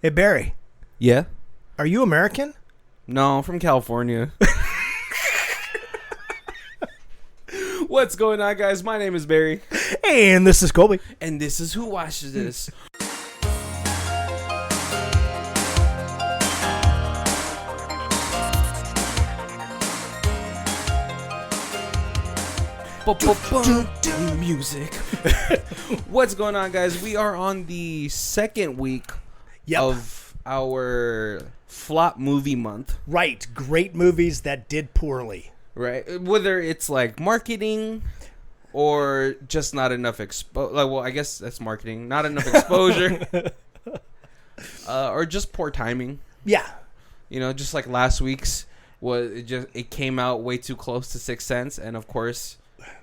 Hey, Barry, Yeah? are you American? No, I'm from California. What's going on, guys? My name is Barry. And this is Colby. And this is Who Watches This. Music. What's going on, guys? We are on the second week of our flop movie month. Right. Great movies that did poorly. Right. Whether it's like marketing or just not enough I guess that's marketing. Not enough exposure. Or just poor timing. Yeah. You know, just like last week's it came out way too close to Sixth Sense, and of course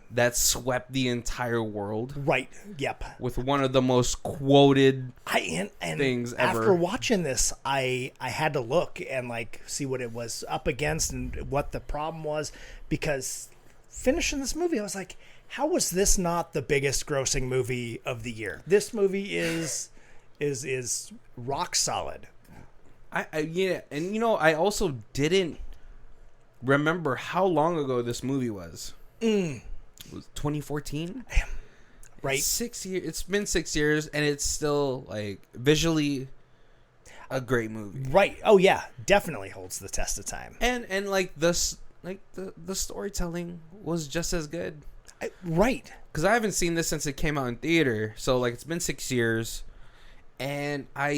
that swept the entire world. Right. Yep. With one of the most quoted and things ever. After watching this, I had to look and see what it was up against and what the problem was, because finishing this movie, I was like, how was this not the biggest grossing movie of the year? This movie is rock solid. Yeah, and I also didn't remember how long ago this movie was. It was 2014? Right. 6 years. It's been 6 years, and it's still visually a great movie. Right. Oh yeah, definitely holds the test of time. And the storytelling was just as good. Right. Because I haven't seen this since it came out in theater, so it's been 6 years, and I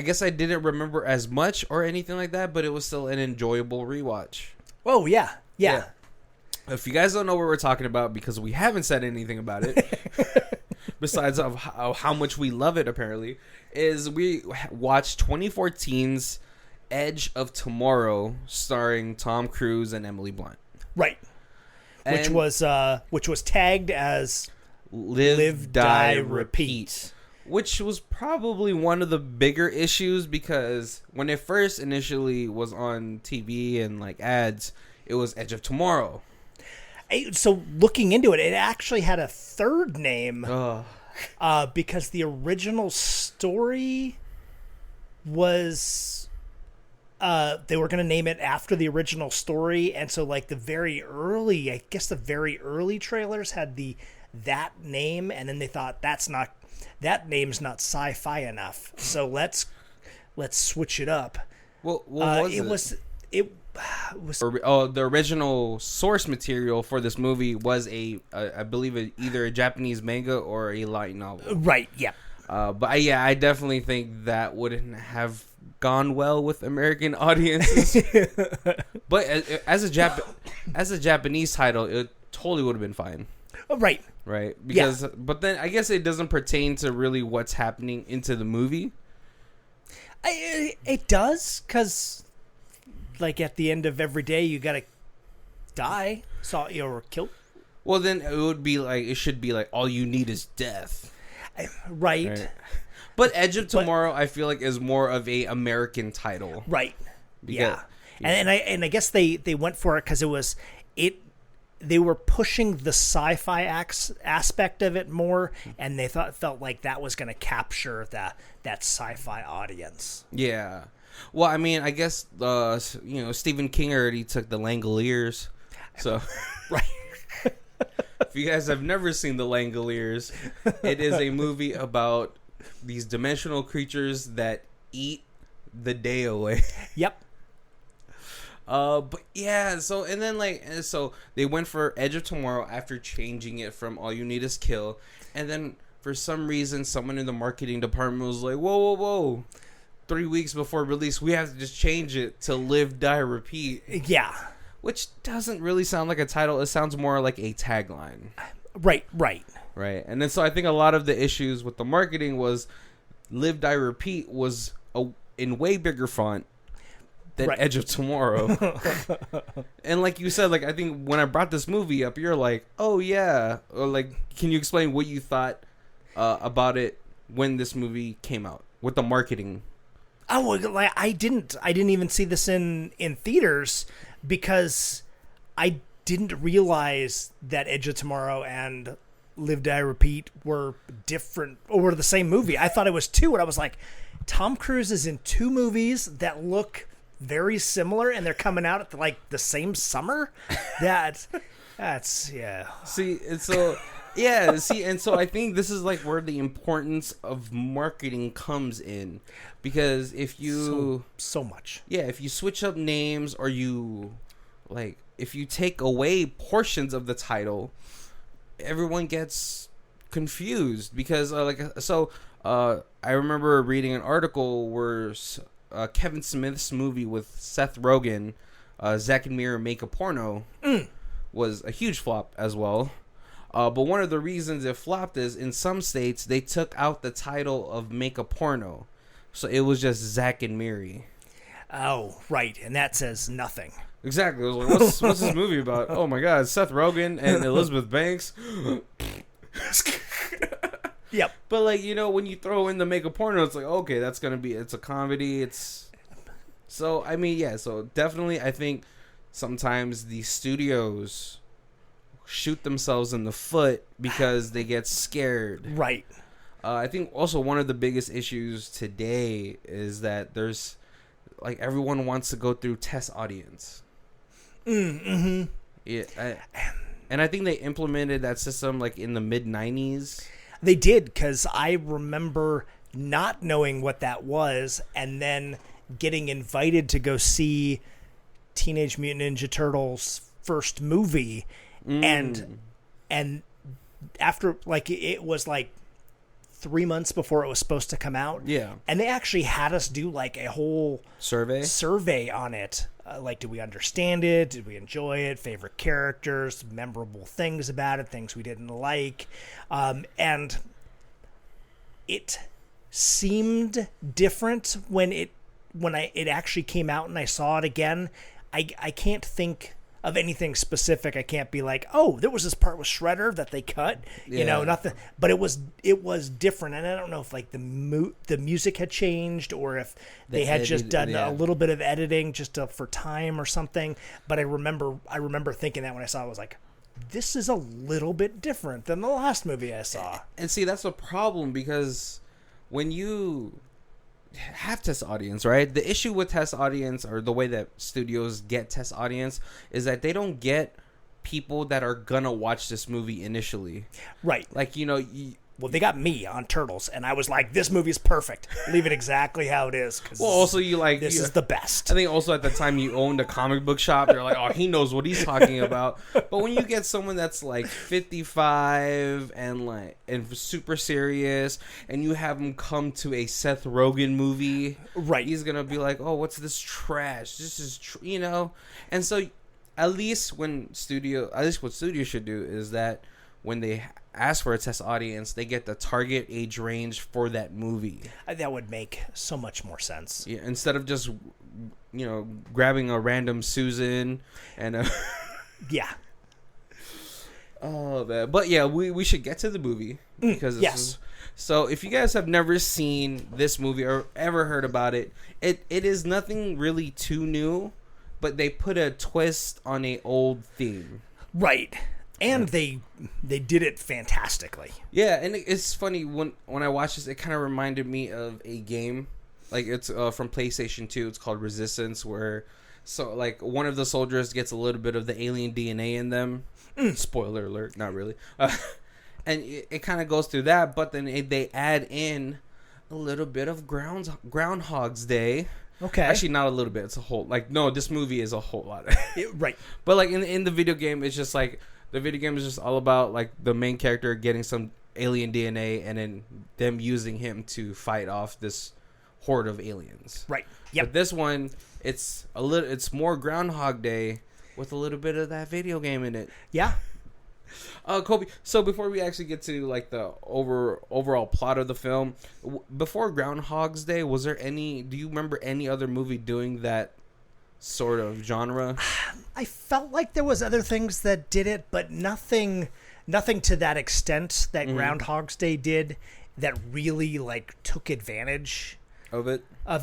guess I didn't remember as much or anything like that, but it was still an enjoyable rewatch. Oh yeah. Yeah. If you guys don't know what we're talking about, because we haven't said anything about it, besides of how much we love it, apparently, is we watched 2014's Edge of Tomorrow, starring Tom Cruise and Emily Blunt. Right. And which was tagged as Live, Die, Repeat. Which was probably one of the bigger issues, because when it first initially was on TV and ads, it was Edge of Tomorrow. So looking into it, it actually had a third name because the original story was they were going to name it after the original story, and so the very early trailers had that name, and then they thought that name's not sci-fi enough, so let's switch it up. Well, the original source material for this movie was I believe either a Japanese manga or a light novel. Right. Yeah. But I definitely think that wouldn't have gone well with American audiences. But as a Japanese title, it totally would have been fine. Right. Right. Because, but then I guess it doesn't pertain to really what's happening into the movie. It does, because at the end of every day you gotta die, or kill. Well, then it would be it should be all you need is death. Right. But Edge of Tomorrow, I feel is more of a American title. Right. Because, And I guess they went for it because they were pushing the sci-fi aspect of it more, and they felt like that was going to capture that sci-fi audience. Yeah. Well, I mean, I guess Stephen King already took the Langoliers, so right. If you guys have never seen the Langoliers, it is a movie about these dimensional creatures that eat the day away. Yep. But yeah, so and then so they went for Edge of Tomorrow after changing it from All You Need Is Kill, and then for some reason someone in the marketing department was like, whoa, 3 weeks before release we have to just change it to Live, Die, Repeat. Yeah. Which doesn't really sound like a title. It sounds more like a tagline. Right. And then so I think a lot of the issues with the marketing was Live, Die, Repeat was in way bigger font than Edge of Tomorrow. And like you said, I think when I brought this movie up, you're like, oh yeah. Or can you explain what you thought about it when this movie came out with the marketing? Oh, I didn't even see this in theaters, because I didn't realize that Edge of Tomorrow and Live, Die, Repeat were different or were the same movie. I thought it was two, and I was like, Tom Cruise is in two movies that look very similar, and they're coming out at like the same summer. That's yeah. See, and so yeah, see, and so I think this is like where the importance of marketing comes in, because if you so much, yeah, if you switch up names or you like if you take away portions of the title, everyone gets confused because I remember reading an article where Kevin Smith's movie with Seth Rogen, Zack and Miri Make a Porno, was a huge flop as well. But one of the reasons it flopped is in some states they took out the title of Make a Porno, so it was just Zack and Miri. Oh, right, and that says nothing. Exactly. I was like, what's this movie about? Oh my God, Seth Rogen and Elizabeth Banks. Yep. But like, you know, when you throw in the Make a Porno, it's like, okay, it's a comedy. So I mean, yeah. So definitely, I think sometimes the studios shoot themselves in the foot because they get scared. Right. I think also one of the biggest issues today is that there's like everyone wants to go through test audience. Mm-hmm. Yeah, and I think they implemented that system like in the mid-90s. They did, because I remember not knowing what that was and then getting invited to go see Teenage Mutant Ninja Turtles' first movie. And after, like, it was like 3 months before it was supposed to come out. Yeah. And they actually had us do like a whole survey on it. Like, did we understand it? Did we enjoy it? Favorite characters, memorable things about it, things we didn't like. And it seemed different when it actually came out and I saw it again. I can't think of anything specific. I can't be like, oh, there was this part with Shredder that they cut, nothing. But it was different, and I don't know if like the music had changed or if they had just done a little bit of editing just for time or something. But I remember thinking that when I saw it, I was like, this is a little bit different than the last movie I saw. And see, that's a problem because when you have test audience, right? The issue with test audience, or the way that studios get test audience, is that they don't get people that are gonna watch this movie initially. Right. Like, you know, well, they got me on Turtles, and I was like, this movie's perfect. Leave it exactly how it is. Well, also, this is the best. I think also at the time you owned a comic book shop, you're like, oh, he knows what he's talking about. But when you get someone that's like 55 and super serious, and you have him come to a Seth Rogen movie, right? He's gonna be like, oh, what's this trash? This is, and so at least what studio should do is that when they ask for a test audience, they get the target age range for that movie. That would make so much more sense. Yeah, instead of just, grabbing a random Susan and yeah. Oh man, but yeah, we should get to the movie because so if you guys have never seen this movie or ever heard about it, it is nothing really too new, but they put a twist on a old theme. Right. And they did it fantastically. Yeah, and it's funny when I watched this, it kind of reminded me of a game, like it's from PlayStation 2. It's called Resistance, where like one of the soldiers gets a little bit of the alien DNA in them. Spoiler alert, not really. And it kind of goes through that, but then they add in a little bit of Groundhog's Day. Okay. Actually, not a little bit. It's a whole this movie is a whole lot. Right. But like in the video game, it's just like. The video game is just all about like the main character getting some alien DNA and then them using him to fight off this horde of aliens. Right. Yep. But this one, it's more Groundhog Day with a little bit of that video game in it. Yeah. Kobe. So before we actually get to like the overall plot of the film, before Groundhog's Day, do you remember any other movie doing that sort of genre? I felt like there was other things that did it, but nothing to that extent that Groundhog's Day did that really like took advantage of it. I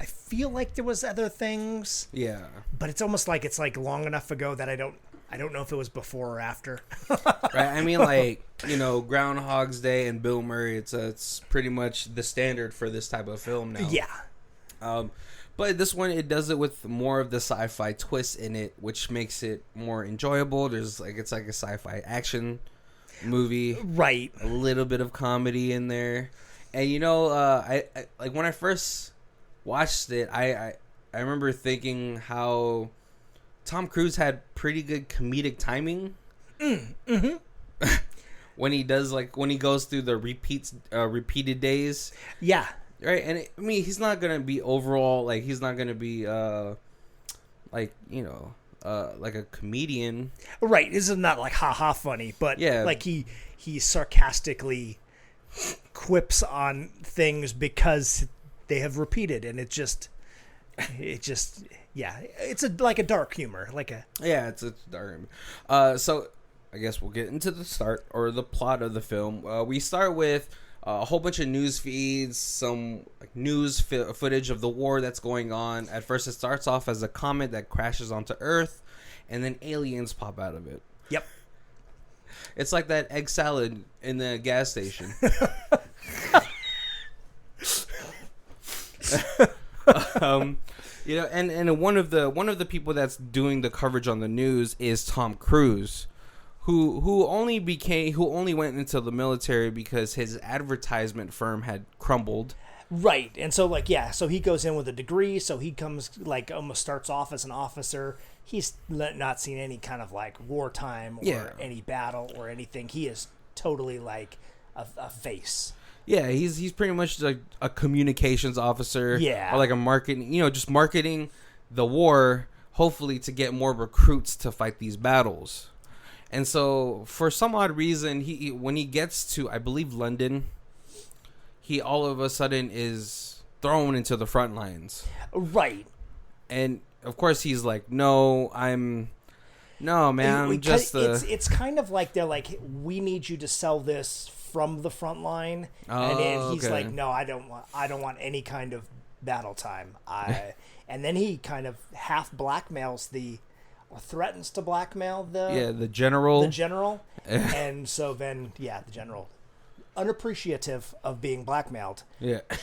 feel like there was other things. Yeah. But it's almost like it's like long enough ago that I don't I don't know if it was before or after. Right? I mean, like, Groundhog's Day and Bill Murray, it's pretty much the standard for this type of film now. Yeah. But this one, it does it with more of the sci-fi twist in it, which makes it more enjoyable. It's like a sci-fi action movie. Right. A little bit of comedy in there. And, I like when I first watched it, I remember thinking how Tom Cruise had pretty good comedic timing. Mm-hmm. when he goes through the repeated days. Yeah. Right, and he's not gonna be overall he's not gonna be like a comedian. Right, this is not like ha funny, but yeah, like he sarcastically quips on things because they have repeated, and it's like a dark humor, it's dark. So I guess we'll get into the start or the plot of the film. We start with a whole bunch of news feeds, some news footage of the war that's going on. At first, it starts off as a comet that crashes onto Earth, and then aliens pop out of it. Yep. It's like that egg salad in the gas station. And one of the people that's doing the coverage on the news is Tom Cruise, who only went into the military because his advertisement firm had crumbled. Right. And so so he goes in with a degree, so he comes almost starts off as an officer. He's not seen any kind of wartime or any battle or anything. He is totally a face. Yeah, he's pretty much like a communications officer. Yeah. Or like a marketing, just marketing the war, hopefully to get more recruits to fight these battles. And so, for some odd reason, when he gets to, I believe, London, he all of a sudden is thrown into the front lines. Right. And, of course, he's like, no, man, I'm just the... It's kind of like they're like, we need you to sell this from the front line. And then he's like, no, I don't want any kind of battle time. And then he kind of half blackmails or threatens to blackmail the general. The general. And so then, the general, unappreciative of being blackmailed,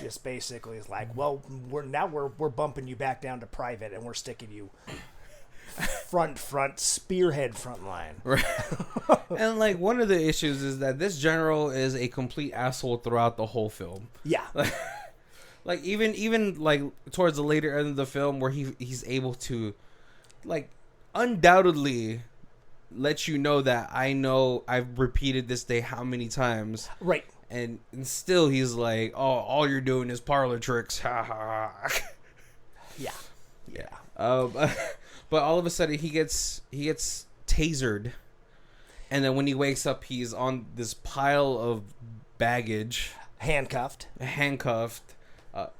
just basically is like, well, we're bumping you back down to private, and we're sticking you front spearhead front line. Right. And one of the issues is that this general is a complete asshole throughout the whole film. Yeah. Even towards the later end of the film where he's able to undoubtedly let you know that I've repeated this day how many times. Right. And still he's like, oh, all you're doing is parlor tricks. Ha ha. Yeah. But all of a sudden he gets tasered. And then when he wakes up, he's on this pile of baggage. Handcuffed.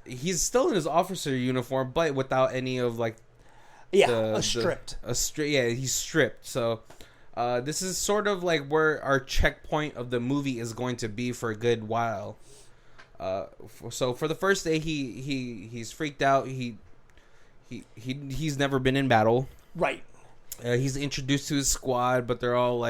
He's still in his officer uniform, but without any of stripped. He's stripped. So this is sort of where our checkpoint of the movie is going to be for a good while. So for the first day, he's freaked out. He's never been in battle. Right. He's introduced to his squad, but they're all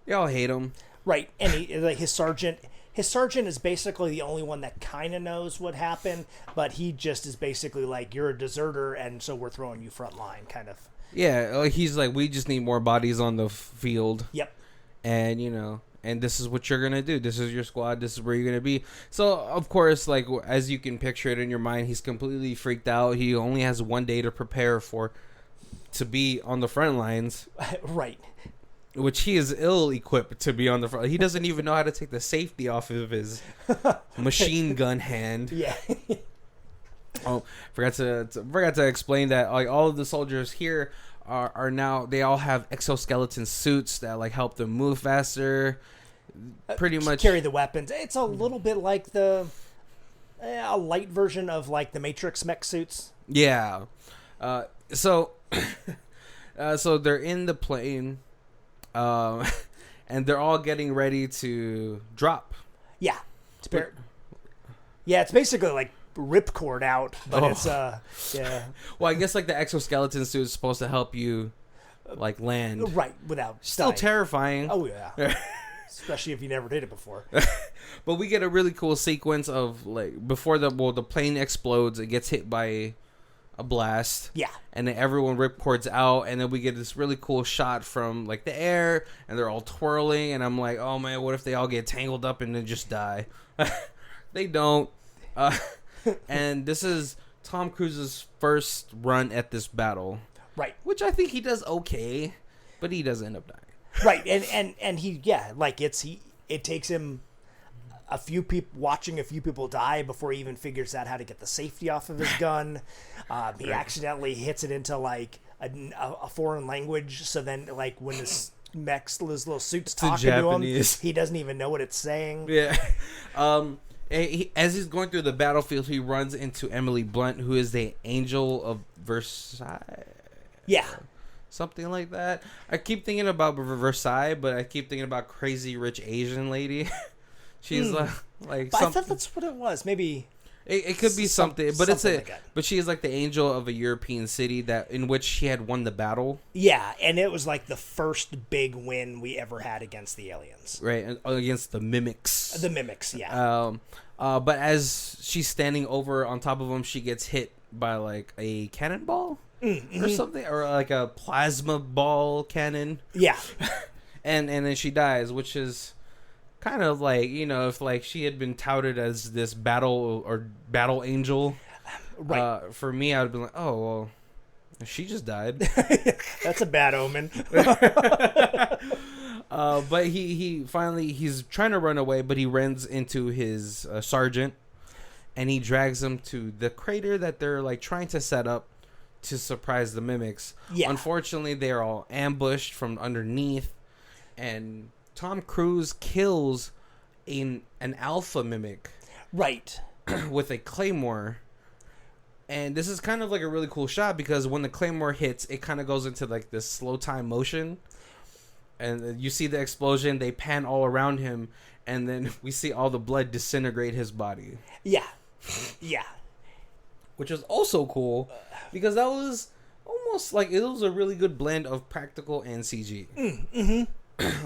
they all hate him. Right, and his sergeant. His sergeant is basically the only one that kind of knows what happened, but he just is basically you're a deserter, and so we're throwing you front line, kind of. Yeah, he's like, we just need more bodies on the field. Yep. And, and this is what you're going to do. This is your squad. This is where you're going to be. So, of course, as you can picture it in your mind, he's completely freaked out. He only has one day to prepare to be on the front lines. Right. Which he is ill-equipped to be on the front. He doesn't even know how to take the safety off of his machine gun hand. Yeah. Forgot to explain that all of the soldiers here are now, they all have exoskeleton suits that help them move faster. Pretty much carry the weapons. It's a little bit like a light version of the Matrix mech suits. Yeah. So they're in the plane. And they're all getting ready to drop. Yeah. It's basically ripcord out, but it's yeah. Well, I guess the exoskeleton suit is supposed to help you like land. Right, without Still dying. terrifying. Oh, yeah. Especially if you never did it before. But we get a really cool sequence of, like, before the plane explodes, it gets hit by a blast. Yeah. And then everyone ripcords out, and then we get this really cool shot from, like, the air, and they're all twirling, and I'm like, oh, man, what if they all get tangled up and then just die? They don't. And this is Tom Cruise's first run at this battle. Right. Which I think he does okay, but he does end up dying. Right, and he, yeah, like it takes him watching a few people die before he even figures out how to get the safety off of his gun. He accidentally hits it into like a foreign language, so then like when his little suit's talking to him, he doesn't even know what it's saying. Yeah. As he's going through the battlefield, he runs into Emily Blunt, who is the Angel of Versailles. Yeah. Something like that. I keep thinking about Versailles, but I keep thinking about Crazy Rich Asian Lady. She's like but I thought that's what it was. Maybe it could be something, but it's like but she is like the angel of a European city in which she had won the battle. Yeah, and it was like the first big win we ever had against the aliens. Right, against the mimics. The mimics, yeah. But as she's standing over on top of them, she gets hit by like a cannonball. Or something, or like a plasma ball cannon. Yeah. and then she dies, which is kind of like, you know, if like she had been touted as this battle angel. Right. For me, I would have been like, oh, well, she just died. That's a bad omen. But he's trying to run away, but he runs into his sergeant, and he drags him to the crater that they're like trying to set up to surprise the mimics. Yeah. Unfortunately, they are all ambushed from underneath, and Tom Cruise kills an alpha mimic. Right. With a claymore. And this is kind of like a really cool shot because when the claymore hits, it kind of goes into like this slow time motion. And you see the explosion, they pan all around him, and then we see all the blood disintegrate his body. Yeah. Yeah. Which is also cool because that was almost like it was a really good blend of practical and CG.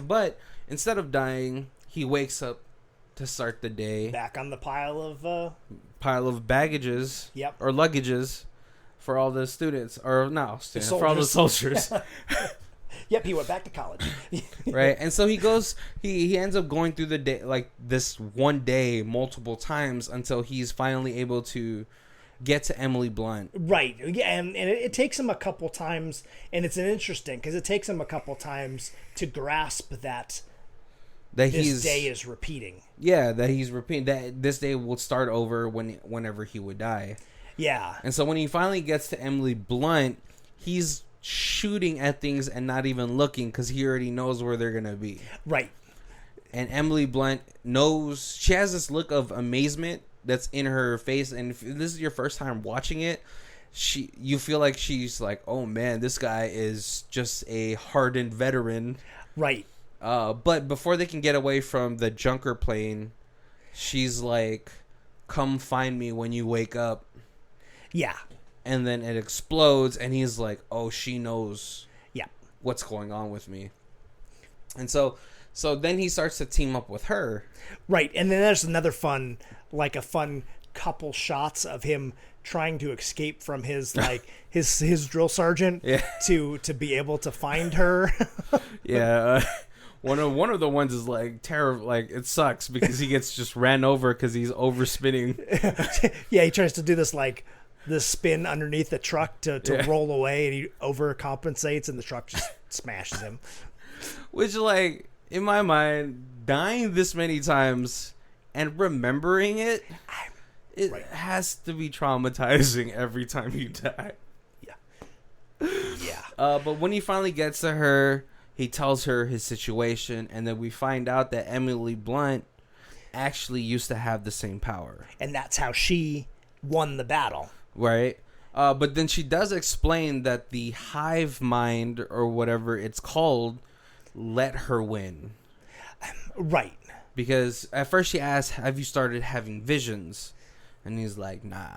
But instead of dying, he wakes up to start the day. Back on the pile of baggages. Yep. Or luggages for all the students. Or no, students, for all the soldiers. Yep, he went back to college. Right, and so he ends up going through the day, like this one day multiple times until he's finally able to get to Emily Blunt. Right, yeah, and it takes him a couple times, and it's interesting because it takes him a couple times to grasp that this day is repeating. Yeah, that he's repeating, that this day will start over whenever he would die. Yeah. And so when he finally gets to Emily Blunt, he's shooting at things and not even looking because he already knows where they're going to be. Right. And Emily Blunt knows, she has this look of amazement that's in her face, and if this is your first time watching it, you feel like she's like, oh man, this guy is just a hardened veteran. Right. But before they can get away from the junker plane, she's like, come find me when you wake up. Yeah. And then it explodes, and he's like, oh, she knows what's going on with me. And so then he starts to team up with her. Right, and then there's another fun couple shots of him trying to escape from his like his drill sergeant to be able to find her. Yeah. One of the ones is like terrible. Like it sucks because he gets just ran over because he's overspinning. Yeah, he tries to do this spin underneath the truck to roll away, and he overcompensates, and the truck just smashes him. Which, like, in my mind, dying this many times and remembering it has to be traumatizing every time you die. Yeah. Yeah. But when he finally gets to her, he tells her his situation, and then we find out that Emily Blunt actually used to have the same power. And that's how she won the battle. Right. But then she does explain that the hive mind, or whatever it's called, let her win. Right. Because at first she asked, have you started having visions? And he's like, nah.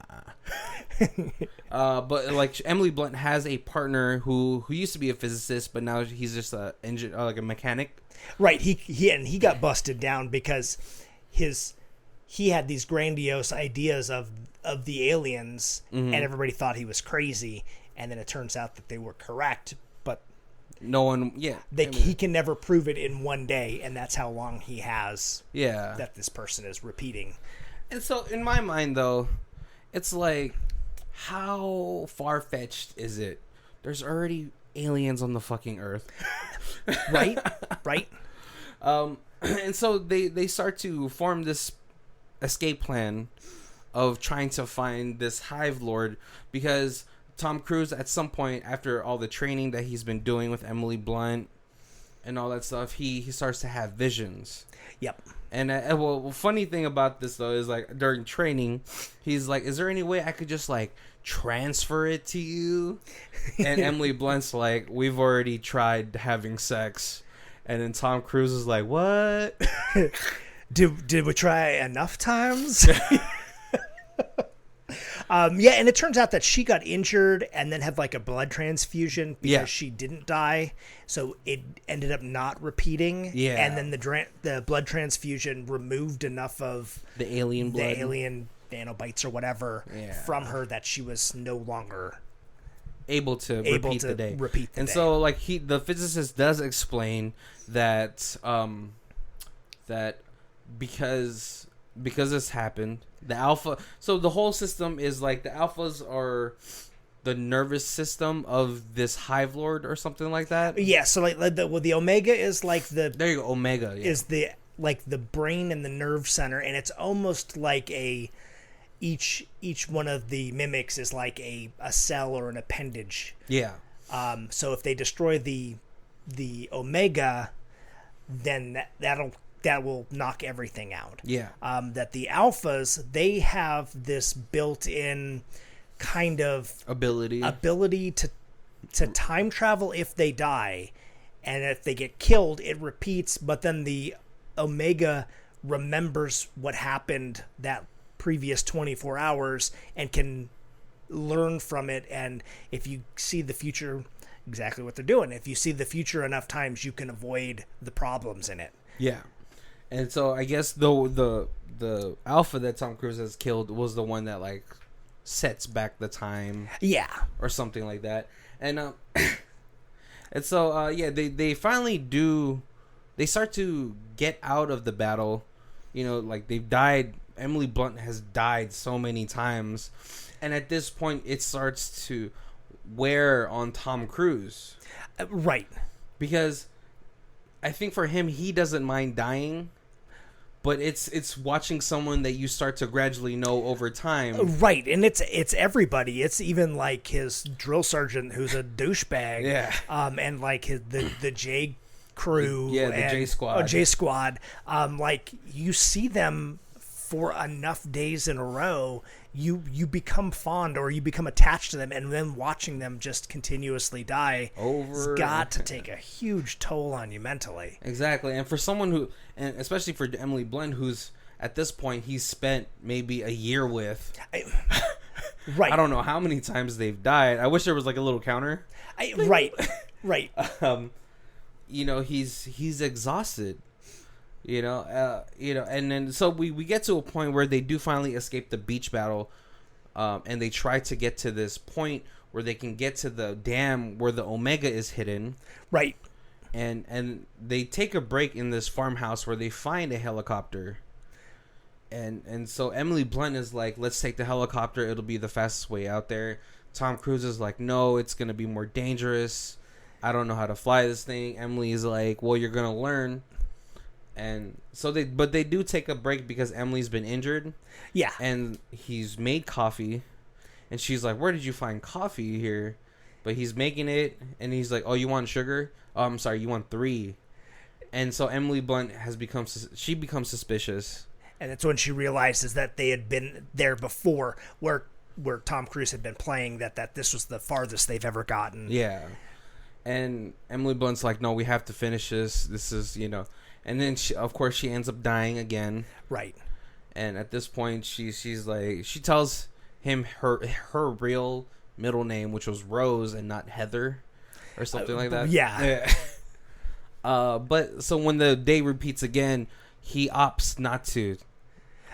But like Emily Blunt has a partner who used to be a physicist, but now he's just a like a mechanic. Right. He got busted down because he had these grandiose ideas of the aliens, and everybody thought he was crazy, and then it turns out that they were correct, but no one, he can never prove it in one day, and that's how long he has. Yeah. That this person is repeating. And so, in my mind, though, it's like, how far-fetched is it? There's already aliens on the fucking Earth. Right? And so they start to form this escape plan of trying to find this Hive Lord, because Tom Cruise, at some point, after all the training that he's been doing with Emily Blunt and all that stuff, he starts to have visions. Yep. And well, funny thing about this though is like during training, he's like, "Is there any way I could just like transfer it to you?" And Emily Blunt's like, "We've already tried having sex." And then Tom Cruise is like, "What? Did we try enough times?" Yeah, and it turns out that she got injured and then had like a blood transfusion because she didn't die, so it ended up not repeating. Yeah, and then the blood transfusion removed enough of the alien blood, the alien nanobites or whatever from her that she was no longer able to repeat the day. And so, like the physicist does explain that that because this happened, the alpha. So the whole system is like the alphas are the nervous system of this Hive Lord or something like that. Yeah. So like the Omega is like the there you go. Omega is the like the brain and the nerve center, and it's almost like each one of the mimics is like a cell or an appendage. Yeah. So if they destroy the Omega, then that will knock everything out. Yeah. That the alphas, they have this built-in kind of ability to time travel if they die, and if they get killed, it repeats. But then the Omega remembers what happened that previous 24 hours and can learn from it. And if you see the future, exactly what they're doing. If you see the future enough times, you can avoid the problems in it. Yeah. And so I guess the alpha that Tom Cruise has killed was the one that like sets back the time. Yeah. Or something like that. And and so they finally do. They start to get out of the battle. You know, like they've died. Emily Blunt has died so many times, and at this point, it starts to wear on Tom Cruise. Right. Because I think for him, he doesn't mind dying, but it's watching someone that you start to gradually know over time. Right, and it's everybody. It's even like his drill sergeant who's a douchebag. Yeah. And like the J crew. The J Squad. Oh, J Squad. Like you see them for enough days in a row, you become fond or you become attached to them, and then watching them just continuously die has got to take a huge toll on you mentally. Exactly. And for someone who, and especially for Emily Blunt, who's at this point he's spent maybe a year with. Right. I don't know how many times they've died. I wish there was like a little counter. Right. You know, he's exhausted. You know, and then so we get to a point where they do finally escape the beach battle, and they try to get to this point where they can get to the dam where the Omega is hidden. Right. And they take a break in this farmhouse where they find a helicopter. And so Emily Blunt is like, let's take the helicopter. It'll be the fastest way out there. Tom Cruise is like, no, it's going to be more dangerous. I don't know how to fly this thing. Emily is like, well, you're going to learn. And so they do take a break because Emily's been injured. Yeah. And he's made coffee. And she's like, where did you find coffee here? But he's making it. And he's like, oh, you want sugar? Oh, I'm sorry, you want 3. And so Emily Blunt becomes suspicious. And that's when she realizes that they had been there before, where Tom Cruise had been playing, that this was the farthest they've ever gotten. Yeah. And Emily Blunt's like, no, we have to finish this. This is, you know... And then, of course, she ends up dying again. Right. And at this point, she's like, she tells him her real middle name, which was Rose and not Heather, or something like that. Yeah. But so when the day repeats again, he opts not to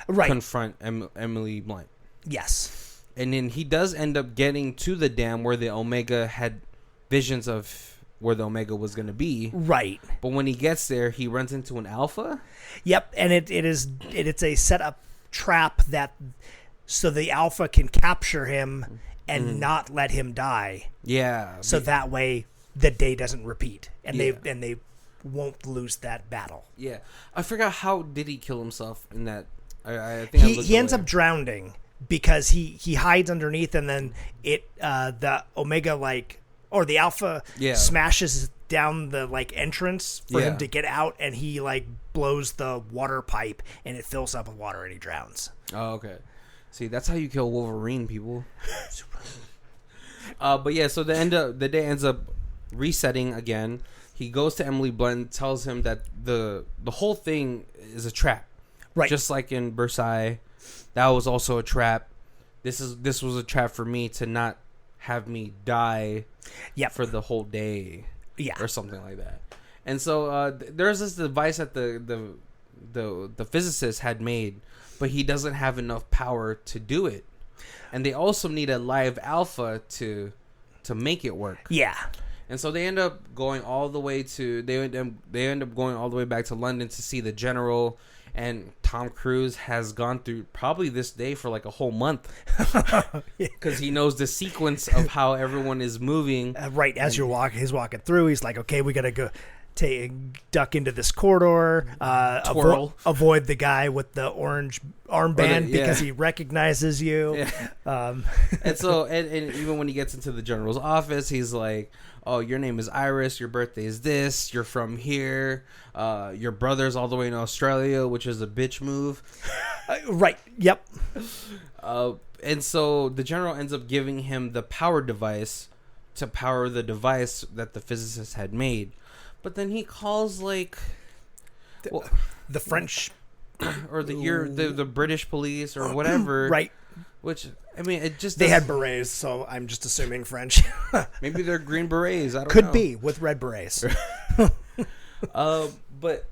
confront Emily Blunt. Yes. And then he does end up getting to the dam where the Omega had visions of where the Omega was going to be. Right. But when he gets there, he runs into an Alpha. Yep, and it's a setup trap that so the Alpha can capture him and not let him die. Yeah. So that way the day doesn't repeat and they won't lose that battle. Yeah. I forgot how did he kill himself in that. I think he ends up drowning because he hides underneath, and then the Omega or the Alpha smashes down the entrance for him to get out, and he blows the water pipe and it fills up with water and he drowns. Oh, okay. See, that's how you kill Wolverine, people. But yeah, so the day ends up resetting again. He goes to Emily Blunt, tells him that the whole thing is a trap. Right. Just like in Versailles, that was also a trap. This was a trap for me to not have me die for the whole day. Yeah. Or something like that. And so there's this device that the physicist had made, but he doesn't have enough power to do it. And they also need a live alpha to make it work. Yeah. And so they end up going all the way back to London to see the general. And Tom Cruise has gone through probably this day for a whole month because he knows the sequence of how everyone is moving. Right as he's walking through, he's like, "Okay, we gotta go duck into this corridor, avoid the guy with the orange armband because he recognizes you." Yeah. And so, and even when he gets into the general's office, he's like, "Oh, your name is Iris. Your birthday is this. You're from here. Your brother's all the way in Australia," which is a bitch move. Right. Yep. And so the general ends up giving him the power device to power the device that the physicist had made. But then he calls the French or the British police or whatever. Right. Which, I mean, it just... They had berets, so I'm just assuming French. Maybe they're green berets. I don't know. Could be, with red berets. But,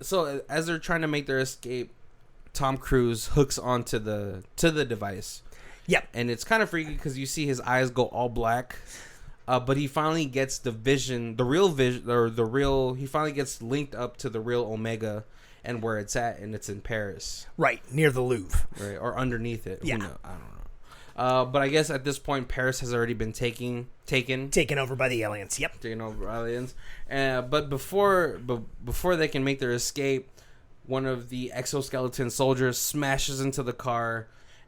so, as they're trying to make their escape, Tom Cruise hooks onto the device. Yep. And it's kind of freaky because you see his eyes go all black. But he finally gets he finally gets linked up to the real Omega and where it's at, and it's in Paris. Right, near the Louvre. Right, or underneath it. Yeah. I don't know. But I guess at this point, Paris has already been taken over by the aliens. Yep. Taken over by aliens. But before they can make their escape, one of the exoskeleton soldiers smashes into the car,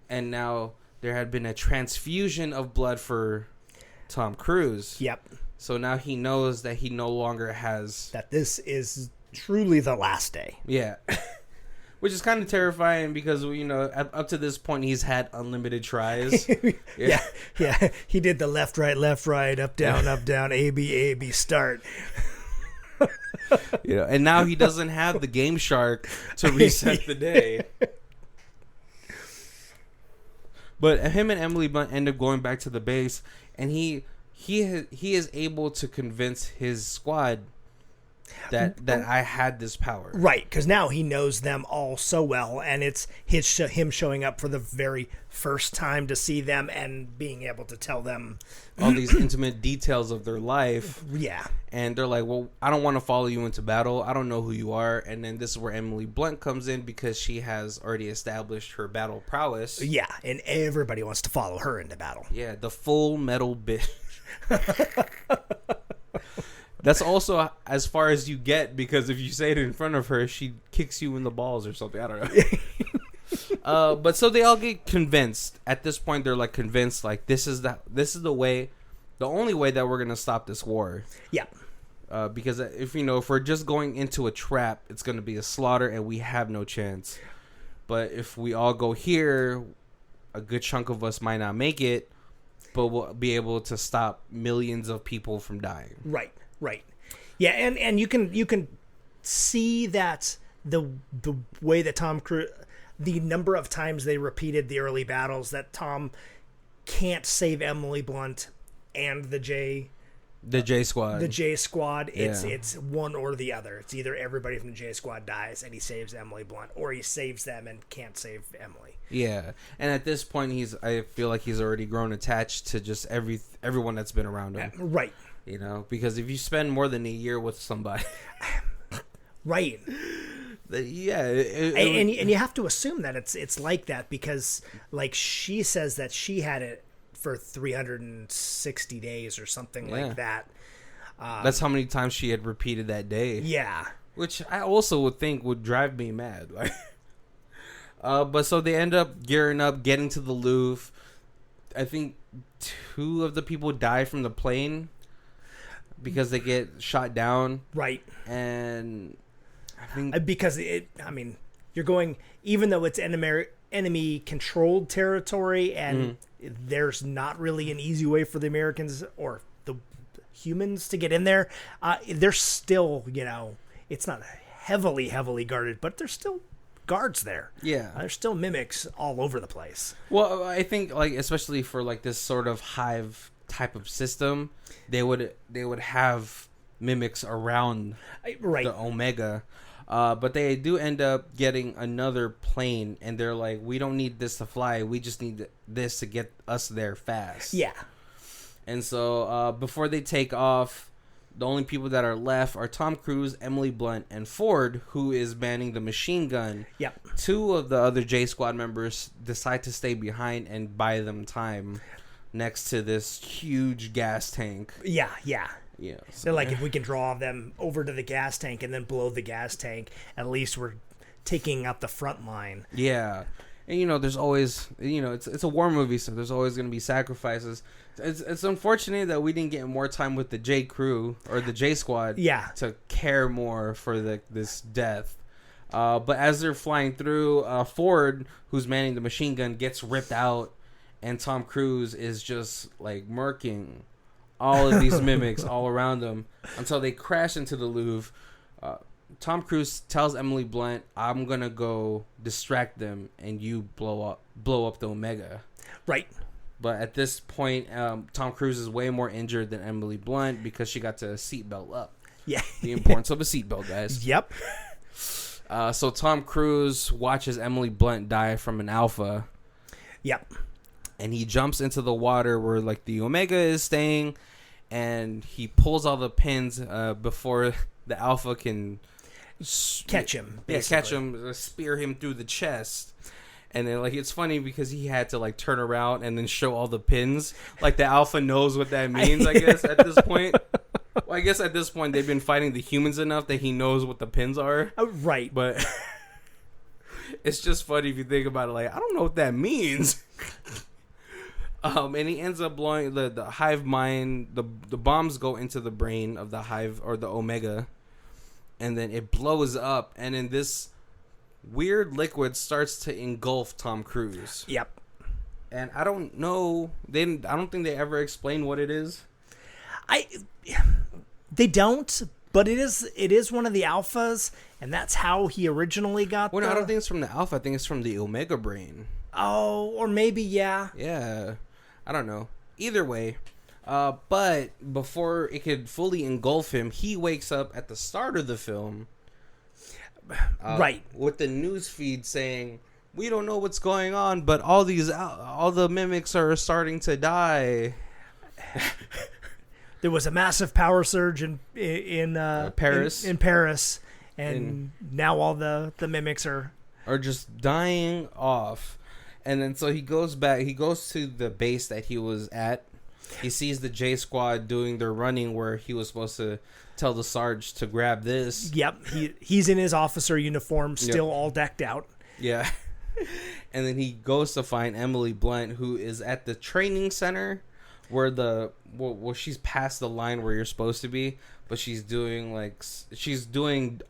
and now there had been a transfusion of blood for Tom Cruise. Yep. So now he knows that he no longer has... That this is truly the last day. Yeah. Which is kind of terrifying because, up to this point, he's had unlimited tries. Yeah. He did the left, right, up, down, A, B, start. And now he doesn't have the Game Shark to reset the day. But him and Emily Blunt end up going back to the base, and he is able to convince his squad that I had this power. Right, because now he knows them all so well, and it's him showing up for the very first time to see them and being able to tell them all these intimate details of their life. Yeah. And they're like, well, I don't want to follow you into battle. I don't know who you are. And then this is where Emily Blunt comes in because she has already established her battle prowess. Yeah, and everybody wants to follow her into battle. Yeah, the full metal bitch. That's also as far as you get, because if you say it in front of her, she kicks you in the balls or something. I don't know. But so they all get convinced. At this point, they're convinced this is the way, the only way that we're gonna stop this war. Yeah. Because if we're just going into a trap, it's gonna be a slaughter, and we have no chance. But if we all go here, a good chunk of us might not make it, but we'll be able to stop millions of people from dying. Right. Yeah, and you can see that the way that Tom Cruise, the number of times they repeated the early battles that Tom can't save Emily Blunt and the J Squad. It's one or the other. It's either everybody from the J Squad dies and he saves Emily Blunt, or he saves them and can't save Emily. Yeah, and at this point, I feel like he's already grown attached to just everyone that's been around him. Right. You know, because if you spend more than a year with somebody, right. Yeah, and you have to assume that it's like that, because like she says that she had it for 360 days or something like that. That's how many times she had repeated that day. Yeah, which I also would think would drive me mad. Like, but so they end up gearing up, getting to the Louvre. I think 2 of the people die from the plane because they get shot down. Right, and I think because you're going, even though it's enemy controlled territory, and there's not really an easy way for the Americans or the humans to get in there. There's still, it's not heavily guarded, but there's still guards there. Yeah, there's still mimics all over the place. Well, I think like especially for like this sort of hive type of system, they would have mimics around the Omega. But they do end up getting another plane, and they're like, we don't need this to fly. We just need this to get us there fast. Yeah. And so before they take off, the only people that are left are Tom Cruise, Emily Blunt, and Ford, who is manning the machine gun. Yep. 2 of the other J Squad members decide to stay behind and buy them time next to this huge gas tank. Yeah, yeah. Yeah, so they're like, if we can draw them over to the gas tank and then blow the gas tank, at least we're taking out the front line. Yeah, and there's always, it's a war movie, so there's always going to be sacrifices. It's unfortunate that we didn't get more time with the J Crew or the J Squad. Yeah. To care more for this death. But as they're flying through, Ford, who's manning the machine gun, gets ripped out, and Tom Cruise is just like murking all of these mimics all around them until they crash into the Louvre. Tom Cruise tells Emily Blunt, I'm going to go distract them and you blow up the Omega. Right. But at this point, Tom Cruise is way more injured than Emily Blunt because she got to seatbelt up. Yeah. The importance of a seatbelt, guys. Yep. So Tom Cruise watches Emily Blunt die from an Alpha. Yep. And he jumps into the water where like the Omega is staying, and he pulls all the pins before the Alpha can catch him. Yeah, catch him, spear him through the chest. And then like it's funny because he had to like turn around and then show all the pins. Like the Alpha knows what that means, I guess, at this point. Well, I guess at this point they've been fighting the humans enough that he knows what the pins are. Right. But it's just funny if you think about it. Like, I don't know what that means. And he ends up blowing the hive mind. The bombs go into the brain of the hive or the Omega, and then it blows up. And then this weird liquid starts to engulf Tom Cruise. Yep. And I don't know. I don't think they ever explain what it is. They don't. But it is one of the Alphas, and that's how he originally got. Well, no, I don't think it's from the Alpha. I think it's from the Omega brain. Oh, or maybe yeah. Yeah. I don't know. Either way, but before it could fully engulf him, he wakes up at the start of the film, right, with the news feed saying, "We don't know what's going on, but all the mimics are starting to die." There was a massive power surge in Paris. In Paris, and now all the mimics are just dying off. And then so he goes back. He goes to the base that he was at. He sees the J Squad doing their running where he was supposed to tell the Sarge to grab this. Yep. He's in his officer uniform, still all decked out. Yeah. And then he goes to find Emily Blunt, who is at the training center where she's past the line where you're supposed to be, but she's doing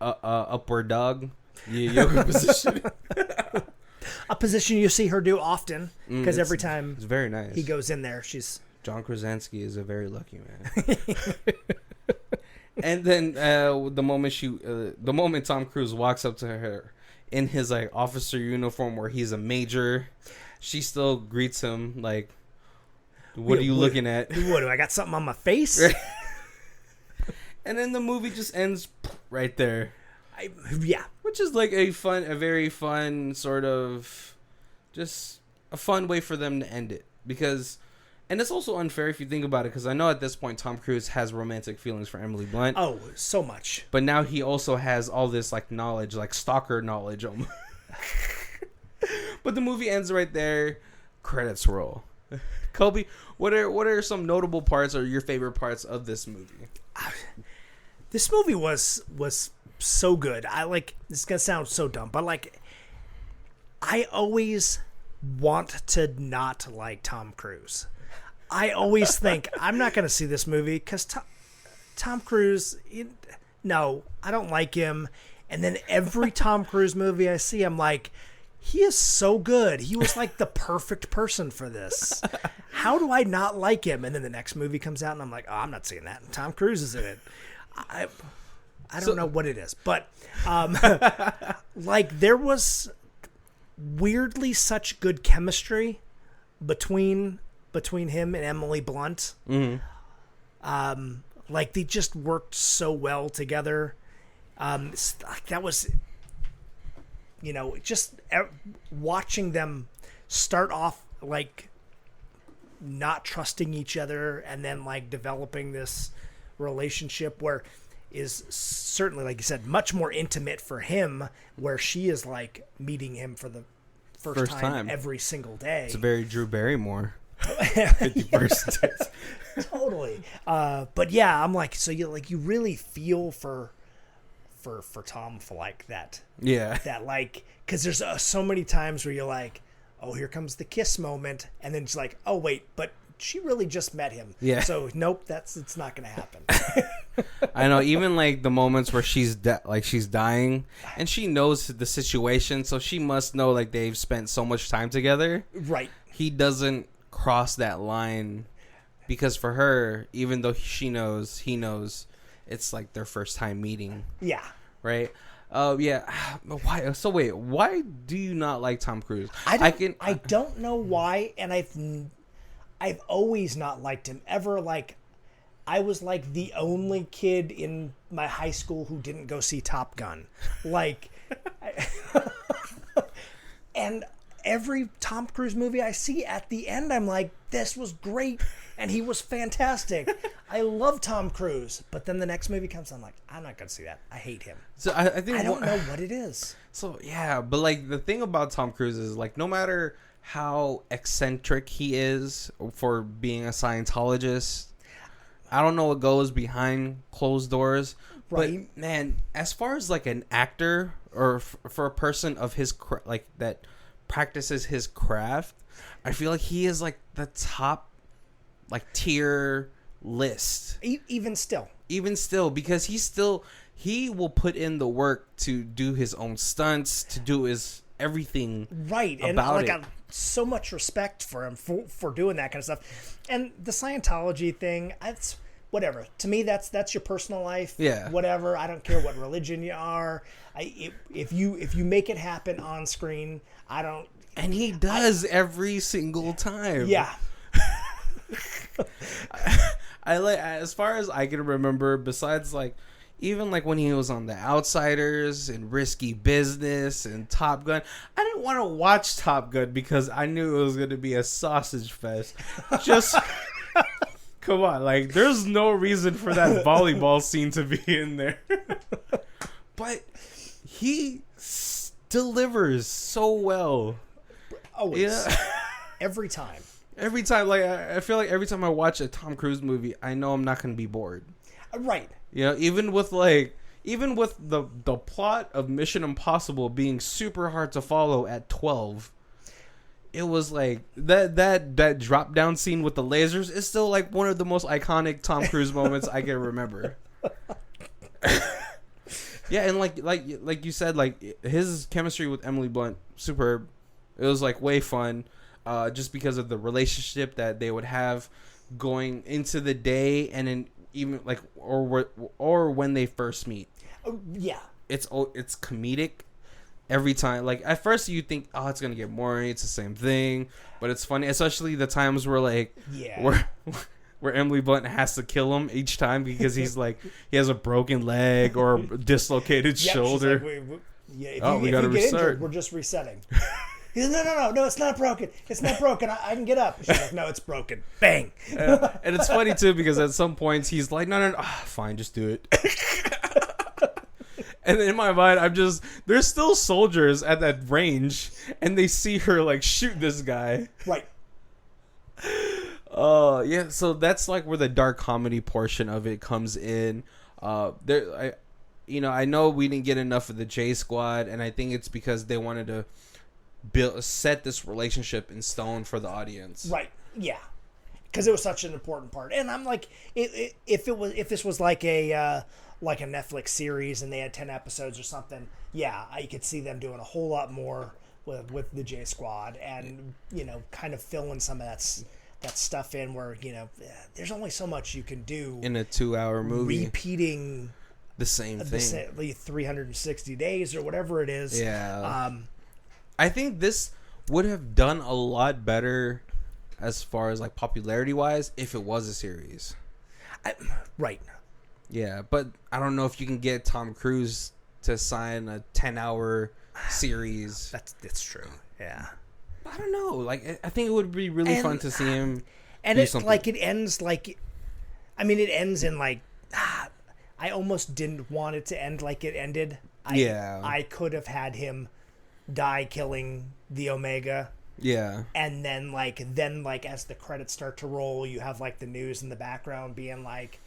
upward dog yoga position. A position you see her do often, because every time it's very nice. He goes in there, she's... John Krasinski is a very lucky man. And then the moment Tom Cruise walks up to her in his like officer uniform where he's a major. She still greets him like, "What are you looking at? What, do I got something on my face?" And then the movie just ends right there. Yeah, which is like a very fun sort of, just a fun way for them to end it, because, and it's also unfair if you think about it, because I know at this point Tom Cruise has romantic feelings for Emily Blunt. Oh, so much. But now he also has all this like knowledge, like stalker knowledge. But the movie ends right there. Credits roll. Kobe, what are some notable parts or your favorite parts of this movie? This movie was so good. I like, this is gonna sound so dumb, but like, I always want to not like Tom Cruise. I always think I'm not gonna see this movie because Tom Cruise, no, I don't like him. And then every Tom Cruise movie I see, I'm like, he is so good. He was like the perfect person for this. How do I not like him? And then the next movie comes out and I'm like, oh, I'm not seeing that. Tom Cruise is in it. I don't know what it is, but like there was weirdly such good chemistry between him and Emily Blunt. Mm-hmm. Like they just worked so well together. That was, just watching them start off like not trusting each other and then like developing this relationship where is certainly, like you said, much more intimate for him, where she is like meeting him for the first time every single day. It's a very Drew Barrymore 50%. Totally. But yeah, I'm like, so you really feel for Tom for like that. Yeah. That like, because there's so many times where you're like, oh, here comes the kiss moment, and then it's like, oh wait, but she really just met him. Yeah. So nope, it's not gonna happen. I know, even like the moments where she's dying and she knows the situation, so she must know like they've spent so much time together. Right. He doesn't cross that line, because for her, even though he knows, it's like their first time meeting. Yeah. Right. Yeah. Why? So wait, why do you not like Tom Cruise? I don't know why, and I've always not liked him ever. Like, I was like the only kid in my high school who didn't go see Top Gun. Like, and every Tom Cruise movie I see at the end, I'm like, this was great. And he was fantastic. I love Tom Cruise. But then the next movie comes, I'm like, I'm not going to see that. I hate him. So I think I don't know what it is. So, yeah. But, like, the thing about Tom Cruise is, like, no matter how eccentric he is for being a Scientologist, I don't know what goes behind closed doors. Right. But, man, as far as, like, an actor or for a person of his, like, that practices his craft, I feel like he is, like, the top, like, tier list. Even still, because he will put in the work to do his own stunts, to do his everything. Right. And like, I have so much respect for him for doing that kind of stuff. And the Scientology thing, that's whatever. To me, that's your personal life. Yeah. Whatever. I don't care what religion you are. If you make it happen on screen, I don't. And he does every single time. Yeah. I like, as far as I can remember, besides like even like when he was on The Outsiders and Risky Business and Top Gun, I didn't want to watch Top Gun because I knew it was going to be a sausage fest. Just come on, like there's no reason for that volleyball scene to be in there. But he delivers so well. Always. Yeah. Every time. Every time, like I feel like every time I watch a Tom Cruise movie, I know I'm not going to be bored. Right. You know, even with the plot of Mission Impossible being super hard to follow at 12, it was like that drop down scene with the lasers is still like one of the most iconic Tom Cruise moments I can remember. Yeah, and like you said, like his chemistry with Emily Blunt, superb. It was like way fun. Just because of the relationship that they would have going into the day, and then even like or when they first meet. Yeah, it's comedic, every time. Like at first you think, oh, it's gonna get boring. It's the same thing, but it's funny, especially the times where like where Emily Blunt has to kill him each time because he's like he has a broken leg or a dislocated shoulder. Like, we got to restart. Injured, we're just resetting. He's like, no, it's not broken. It's not broken. I can get up. She's like, no, it's broken. Bang. And it's funny too because at some points he's like, no, fine, just do it. And in my mind, there's still soldiers at that range, and they see her like shoot this guy. Right. Yeah. So that's like where the dark comedy portion of it comes in. I know we didn't get enough of the J Squad, and I think it's because they wanted to set this relationship in stone for the audience. Right. Yeah. Because it was such an important part, and I'm like, if this was like a Netflix series and they had 10 episodes or something, yeah, I could see them doing a whole lot more with the J Squad, and kind of filling some of that stuff in where there's only so much you can do in a 2-hour movie, repeating the same thing, 360 days or whatever it is. Yeah. I think this would have done a lot better as far as like popularity wise if it was a series. Right. Yeah, but I don't know if you can get Tom Cruise to sign a 10-hour series. That's true. Yeah. I don't know. Like, I think it would be really fun to see him. And it ends in like. I almost didn't want it to end like it ended. I could have had him die killing the Omega. Yeah. And then as the credits start to roll, you have like the news in the background being like,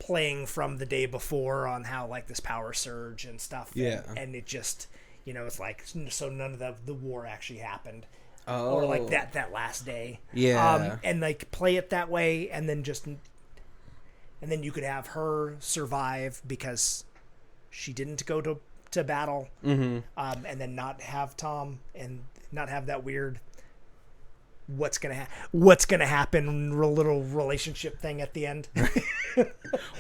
playing from the day before on how like this power surge and stuff. Yeah. And it just, it's like, so none of the war actually happened. Oh. Or like that last day. Yeah. And like play it that way, and then you could have her survive because she didn't go to battle. Mm-hmm. And then not have Tom and not have that weird what's gonna happen little relationship thing at the end.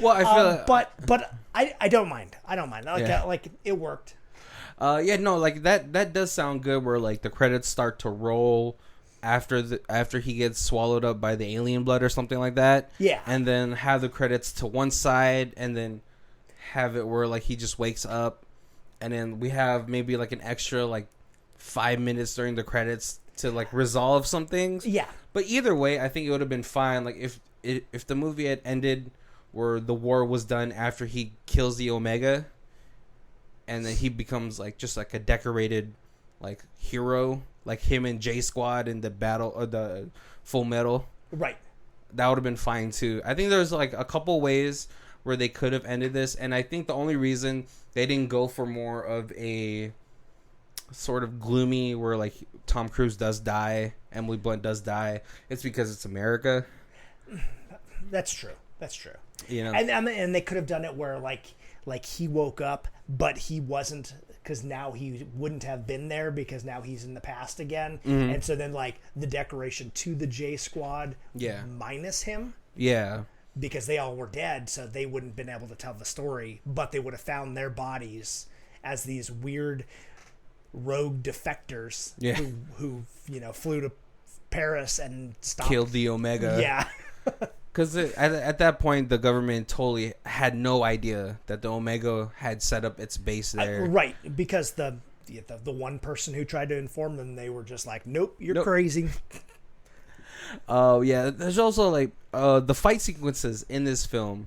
Well, I feel but I don't mind. Like it worked. That does sound good where like the credits start to roll after he gets swallowed up by the alien blood or something like that. Yeah. And then have the credits to one side and then have it where like he just wakes up, and then we have maybe like an extra like 5 minutes during the credits to like resolve some things. Yeah. But either way, I think it would have been fine. Like if the movie had ended where the war was done after he kills the Omega, and then he becomes like just like a decorated like hero, like him and J Squad in the battle or the Full Metal. Right. That would have been fine too. I think there's like a couple ways where they could have ended this, and I think the only reason they didn't go for more of a sort of gloomy where like Tom Cruise does die, Emily Blunt does die, it's because it's America. That's true. And they could have done it where like he woke up but he wasn't, because now he wouldn't have been there because now he's in the past again. Mm-hmm. And so then like the decoration to the J Squad minus him. Yeah. Because they all were dead, so they wouldn't have been able to tell the story, but they would have found their bodies as these weird rogue defectors who flew to Paris and killed the Omega. Yeah. Because at that point, the government totally had no idea that the Omega had set up its base there. Right, because the one person who tried to inform them, they were just like, nope, you're crazy. Oh, yeah. There's also, like, the fight sequences in this film,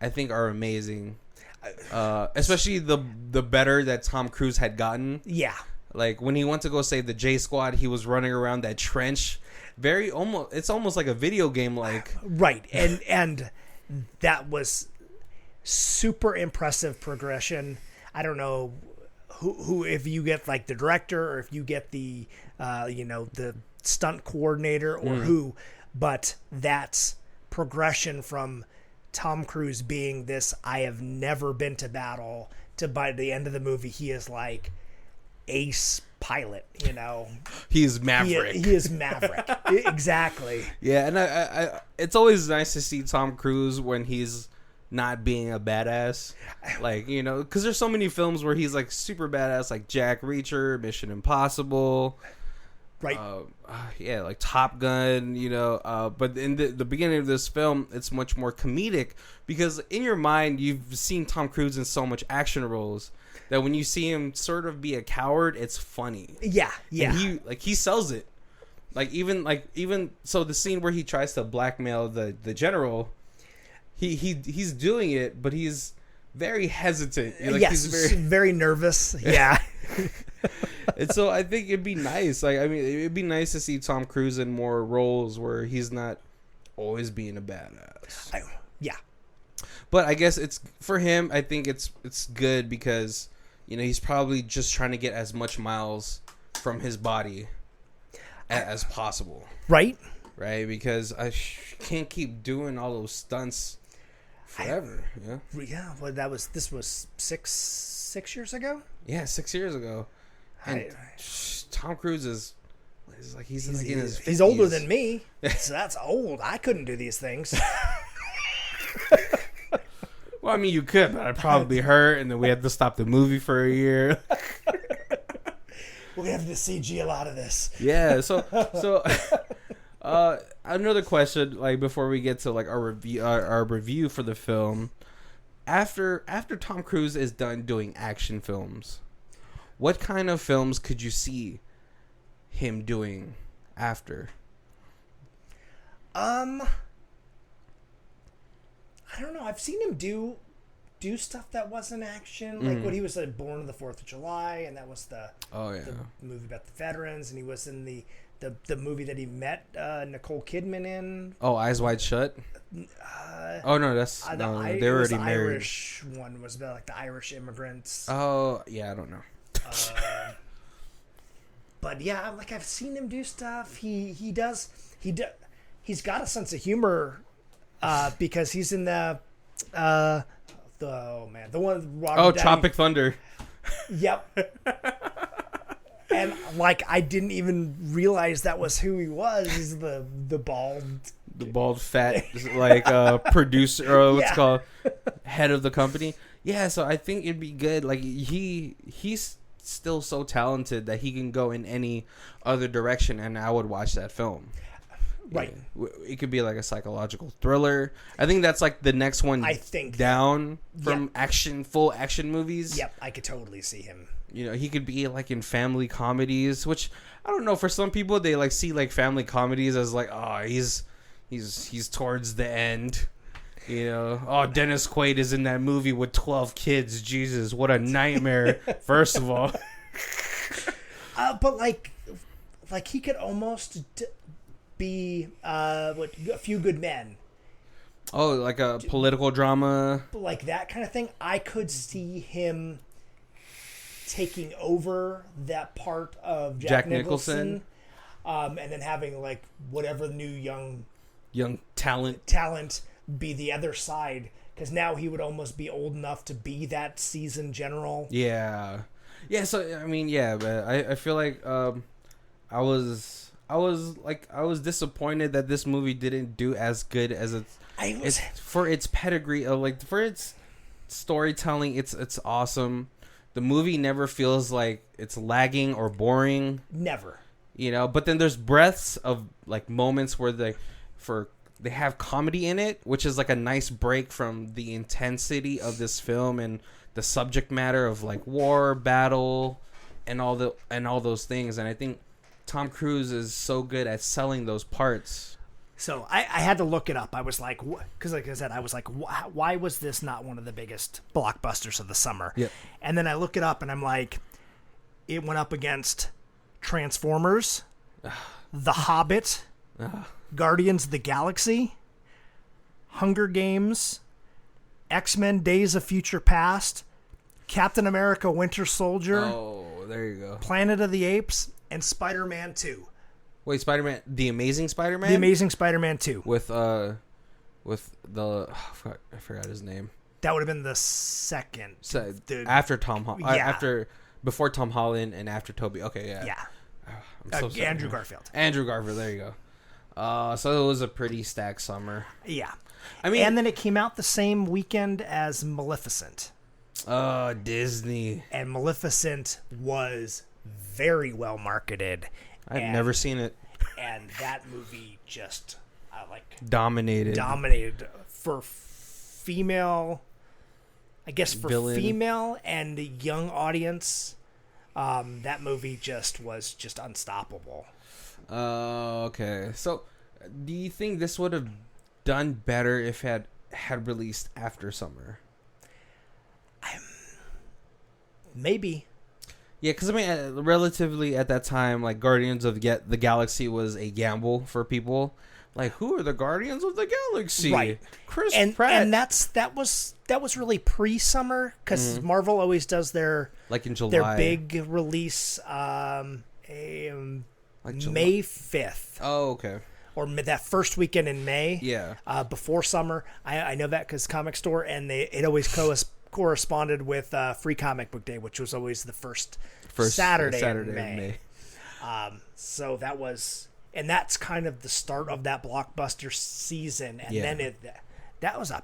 I think, are amazing. Especially the better that Tom Cruise had gotten. Yeah. Like, when he went to go save the J Squad, he was running around that trench. It's almost like a video game, like. Right. And that was super impressive progression. I don't know who if you get, like, the director or if you get the, the stunt coordinator or who, but that's progression from Tom Cruise being this I have never been to battle to by the end of the movie he is like ace pilot, he's Maverick. He is Maverick. Exactly. Yeah. And I it's always nice to see Tom Cruise when he's not being a badass. Like, you know, because there's so many films where he's like super badass, like Jack Reacher, Mission Impossible. Right. Yeah, like Top Gun, you know. But in the beginning of this film, it's much more comedic because in your mind, you've seen Tom Cruise in so much action roles that when you see him sort of be a coward, it's funny. Yeah, yeah. And he sells it. Even so, the scene where he tries to blackmail the general, he's doing it, but he's very hesitant. Like, yes, he's very nervous. Yeah. And so I think it'd be nice. Like, I mean, it'd be nice to see Tom Cruise in more roles where he's not always being a badass. Yeah. But I guess it's for him. I think it's good because, you know, he's probably just trying to get as much miles from his body as possible. Right. Right. Because I can't keep doing all those stunts forever. Yeah. Well, this was six years ago. Yeah, 6 years ago. And Tom Cruise is like he's like in his 50s. He's older than me, so that's old. I couldn't do these things. Well, I mean, you could, but I'd probably be hurt, and then we had to stop the movie for a year. We're gonna have to CG a lot of this. Yeah. So another question, like before we get to like our review for the film, after Tom Cruise is done doing action films, what kind of films could you see him doing after? I don't know. I've seen him do stuff that wasn't action, like when he was born on the 4th of July, and that was the movie about the veterans, and he was in the movie that he met Nicole Kidman in. Oh, Eyes Wide Shut. Oh no, that's they were already married. The Irish one was about like the Irish immigrants. Oh yeah, I don't know. But yeah, like I've seen him do stuff. He's got a sense of humor because he's in the one with Robert Downey. Tropic Thunder. Yep. And like I didn't even realize that was who he was. He's the bald fat like producer or what's called head of the company. Yeah, so I think it'd be good. Like he's still so talented that he can go in any other direction, and I would watch that film. Right. Yeah. It could be like a psychological thriller. I think that's like the next one. I think down from full action movies. Yep, I could totally see him. You know, he could be like in family comedies, which I don't know. For some people, they like see like family comedies as like, oh, he's towards the end. You know, oh, Dennis Quaid is in that movie with 12 kids. Jesus, what a nightmare! First of all, but like he could almost be A Few Good Men. Oh, like a political drama, like that kind of thing. I could see him taking over that part of Jack Nicholson. And then having like whatever the new young talent be the other side, because now he would almost be old enough to be that seasoned general. Yeah. So I mean, yeah, but I feel like I was disappointed that this movie didn't do as good as it's for its pedigree of like for its storytelling. It's awesome. The movie never feels like it's lagging or boring. Never. You know, but then there's breaths of like moments where they have comedy in it, which is like a nice break from the intensity of this film and the subject matter of like war, battle, and all those things. And I think Tom Cruise is so good at selling those parts. So I had to look it up. I was like, because like I said, I was like, why was this not one of the biggest blockbusters of the summer? Yep. And then I look it up and I'm like, it went up against Transformers, The Hobbit, Guardians of the Galaxy, Hunger Games, X-Men Days of Future Past, Captain America Winter Soldier. Oh, there you go. Planet of the Apes, and Spider-Man 2. Wait, Spider-Man, The Amazing Spider-Man? The Amazing Spider-Man 2. With I forgot his name. That would have been the second. After Tom Holland. Yeah. Before Tom Holland and after Toby. Okay, yeah. Yeah. I'm so Andrew Garfield. Andrew Garfield, there you go. So it was a pretty stacked summer. Yeah. I mean, and then it came out the same weekend as Maleficent. Oh, Disney. And Maleficent was very well marketed. I've never seen it. And that movie just dominated for female, I guess, for villain. Female and the young audience. That movie was just unstoppable. Okay. So, do you think this would have done better if it had released after summer? Maybe. Yeah, because I mean, relatively at that time, like Guardians of the Galaxy was a gamble for people. Like, who are the Guardians of the Galaxy? Right. Chris Pratt. And that was really pre-summer because Marvel always does their like in July their big release May 5th. Oh, okay. Or that first weekend in May. Yeah. Before summer. I know that because Comic Store, and it always corresponded with Free Comic Book Day, which was always the first Saturday in May. So that was, and that's kind of the start of that blockbuster season, and then that was a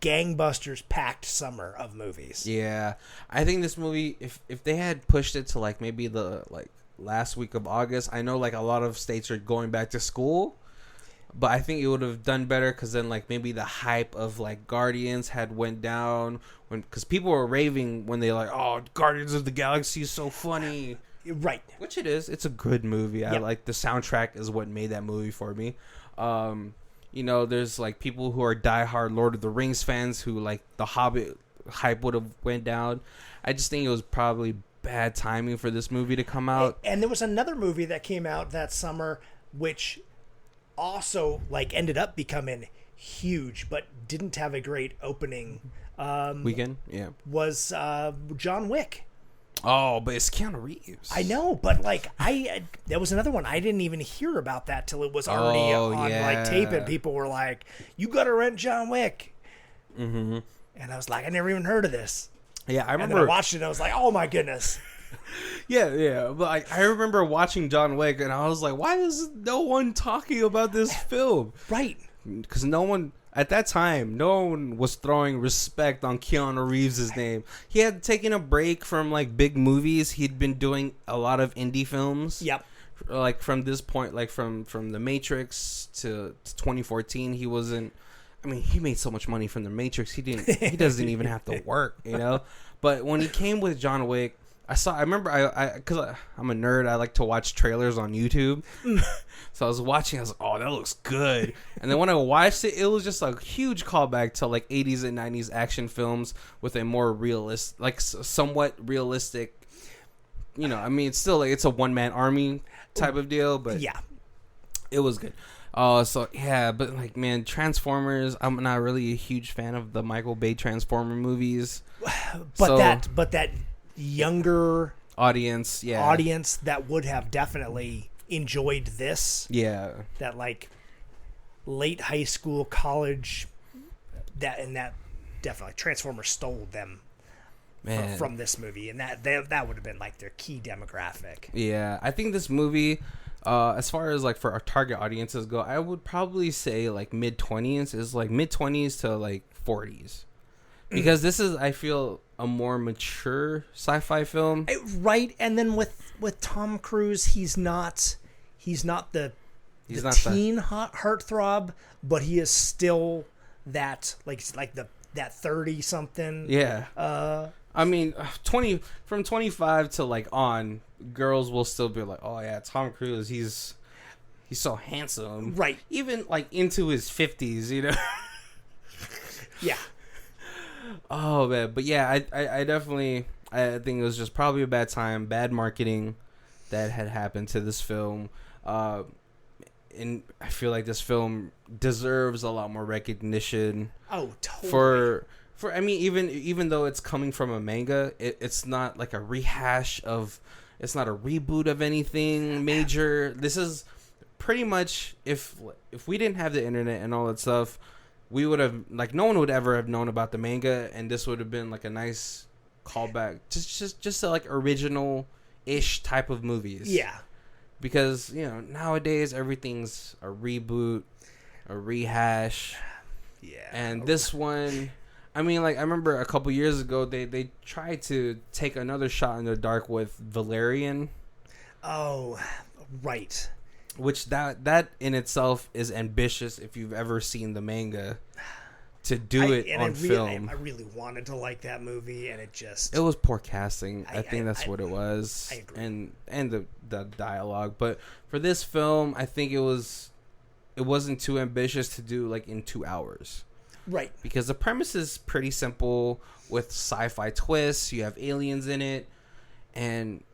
gangbusters packed summer of movies. Yeah, I think this movie, if they had pushed it to like maybe the last week of August, I know like a lot of states are going back to school. But I think it would have done better because then, like, maybe the hype of, like, Guardians had went down. Because people were raving when they like, oh, Guardians of the Galaxy is so funny. Right. Which it is. It's a good movie. Yep. I like the soundtrack is what made that movie for me. There's, like, people who are diehard Lord of the Rings fans who, like, the Hobbit hype would have went down. I just think it was probably bad timing for this movie to come out. And there was another movie that came out that summer, which also ended up becoming huge but didn't have a great opening weekend. Was John Wick. Oh, but it's Keanu Reeves. I know, but there was another one I didn't even hear about that till it was already on tape, and people were like, you gotta rent John Wick. And I was like, I never even heard of this. I remember, and then I watched it and I was like, oh my goodness. But I remember watching John Wick and I was like, why is no one talking about this film? Right. Because at that time, no one was throwing respect on Keanu Reeves' name. He had taken a break from like big movies. He'd been doing a lot of indie films. Yep. Like from this point, like from The Matrix to 2014, he wasn't. I mean, he made so much money from The Matrix. He doesn't even have to work, But when he came with John Wick, I remember because I'm a nerd. I like to watch trailers on YouTube. So I was watching. I was like, oh, that looks good. And then when I watched it, it was just a huge callback to like 80s and 90s action films with a more realist, like somewhat realistic. I mean, it's still it's a one-man army type of deal, but it was good. But like, man, Transformers. I'm not really a huge fan of the Michael Bay Transformer movies. But that younger audience that would have definitely enjoyed this. Yeah. That like late high school, college, that definitely Transformers stole them from this movie, and that would have been like their key demographic. Yeah, I think this movie, as far as like for our target audiences go, I would probably say like mid-20s is like mid-20s to like 40s. Because this is, I feel, a more mature sci-fi film, right? And then with Tom Cruise, he's not the teen heartthrob, but he is still that that 30 something. Yeah. I mean, 25 to like on, girls will still be like, oh yeah, Tom Cruise, he's so handsome, right? Even like into his 50s, Yeah. Oh man, but yeah, I definitely think it was just probably a bad time, bad marketing that had happened to this film, and I feel like this film deserves a lot more recognition. Oh, totally. For I mean, even though it's coming from a manga, it's not like a rehash of, it's not a reboot of anything major. This is pretty much, if we didn't have the internet and all that stuff, we would have, like, no one would ever have known about the manga, and this would have been like a nice callback, just to like original-ish type of movies. Yeah. Because nowadays everything's a reboot. a rehash. Yeah. And this one, I mean, like, I remember a couple years ago, they tried to take another shot in the dark with Valerian. Oh, right. Which that in itself is ambitious if you've ever seen the manga. To do it on film. I really wanted to like that movie, and it was poor casting. I think that's what it was. I agree. And the dialogue. But for this film, I think it wasn't too ambitious to do like in 2 hours. Right. Because the premise is pretty simple with sci-fi twists. You have aliens in it, and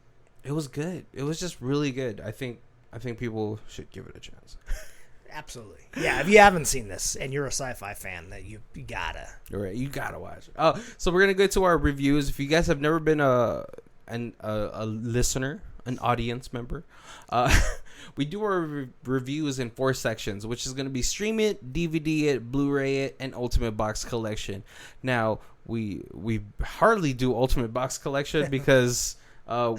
it was good. It was just really good. I think people should give it a chance. Absolutely. Yeah, if you haven't seen this and you're a sci-fi fan, that you gotta. Right, you gotta watch it. Oh, so we're gonna go to our reviews. If you guys have never been a listener, an audience member, we do our reviews in 4 sections, which is gonna be stream it, DVD it, Blu-ray it, and Ultimate Box Collection. Now we hardly do Ultimate Box Collection because.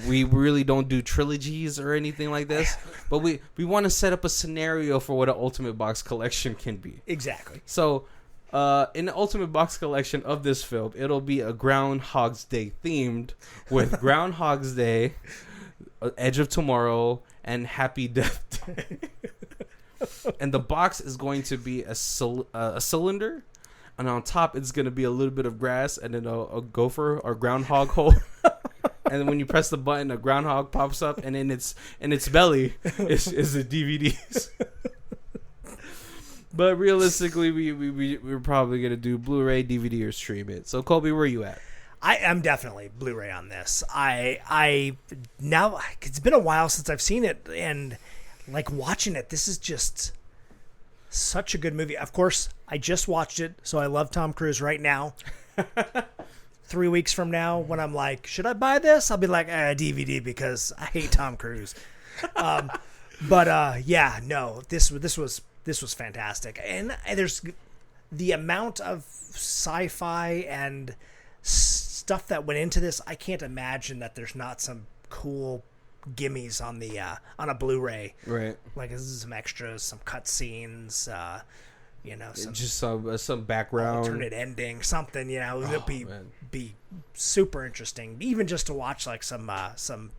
We really don't do trilogies or anything like this, but we want to set up a scenario for what an Ultimate Box Collection can be. Exactly. So, in the Ultimate Box Collection of this film, it'll be a Groundhog's Day themed with Groundhog's Day, Edge of Tomorrow, and Happy Death Day. And the box is going to be a cylinder, and on top it's going to be a little bit of grass, and then a gopher or groundhog hole. And when you press the button, a groundhog pops up, and in its belly is the DVDs. But realistically, we're probably gonna do Blu-ray, DVD, or stream it. So Colby, where are you at? I am definitely Blu-ray on this. I now it's been a while since I've seen it, and like watching it, this is just such a good movie. Of course, I just watched it, so I love Tom Cruise right now. 3 weeks from now, when I'm like, should I buy this? I'll be like, DVD because I hate Tom Cruise. Yeah, no, this was fantastic, and there's the amount of sci-fi and stuff that went into this. I can't imagine that there's not some cool gimmies on the on a Blu-ray. Right. Like this is some extras, some cutscenes. Some background, alternate ending, something. It'd be super interesting, even just to watch like some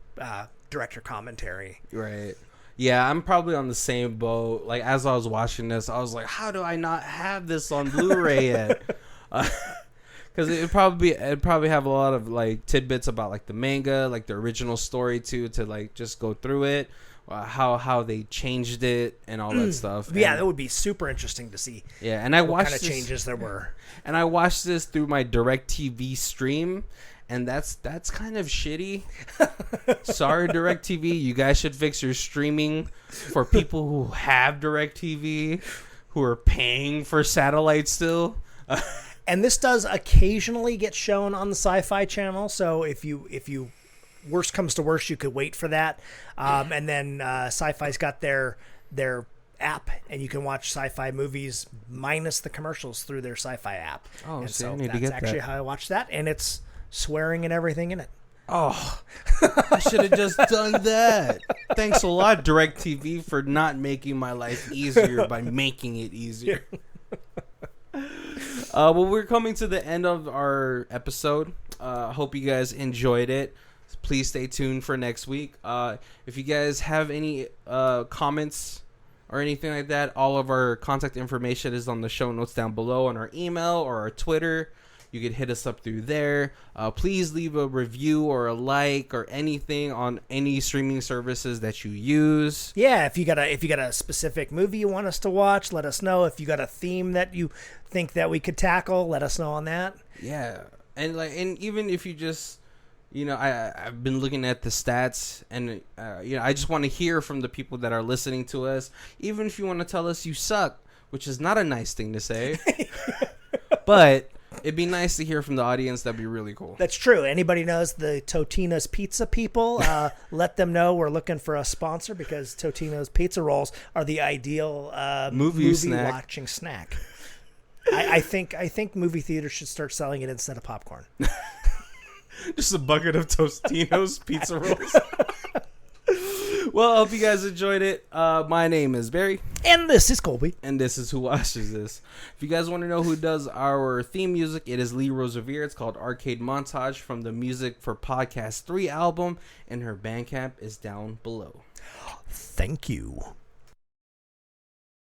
director commentary. Right. Yeah, I'm probably on the same boat. Like as I was watching this, I was like, how do I not have this on Blu-ray yet? Because it'd probably have a lot of like tidbits about like the manga, like the original story too, to like just go through it. How they changed it and all that stuff. Yeah, that would be super interesting to see. Yeah, and I watched what kind of changes there were. And I watched this through my DirecTV stream, and that's kind of shitty. Sorry, DirecTV, you guys should fix your streaming for people who have DirecTV, who are paying for satellite still. And this does occasionally get shown on the Sci-Fi Channel, so if you worst comes to worst, you could wait for that. And then Sci-Fi's got their app, and you can watch sci-fi movies minus the commercials through their Sci-Fi app. Oh, and so that's actually how I watched that, and it's swearing and everything in it. Oh, I should have just done that. Thanks a lot, DirecTV, for not making my life easier by making it easier. Well, we're coming to the end of our episode. Hope you guys enjoyed it. Please stay tuned for next week. If you guys have any comments or anything like that, all of our contact information is on the show notes down below on our email or our Twitter. You can hit us up through there. Please leave a review or a like or anything on any streaming services that you use. Yeah, if you got a specific movie you want us to watch, let us know. If you got a theme that you think that we could tackle, let us know on that. Yeah, and even if you just, I've been looking at the stats, and I just want to hear from the people that are listening to us. Even if you want to tell us you suck, which is not a nice thing to say, but it'd be nice to hear from the audience. That'd be really cool. That's true. Anybody knows the Totino's Pizza people, let them know we're looking for a sponsor, because Totino's Pizza Rolls are the ideal movie watching snack. I think movie theaters should start selling it instead of popcorn. Just a bucket of Totino's Pizza Rolls. Well, I hope you guys enjoyed it. My name is Barry. And this is Colby. And this is Who Watches This. If you guys want to know who does our theme music, it is Lee Rosevere. It's called Arcade Montage from the Music for Podcast 3 album. And her Bandcamp is down below. Thank you.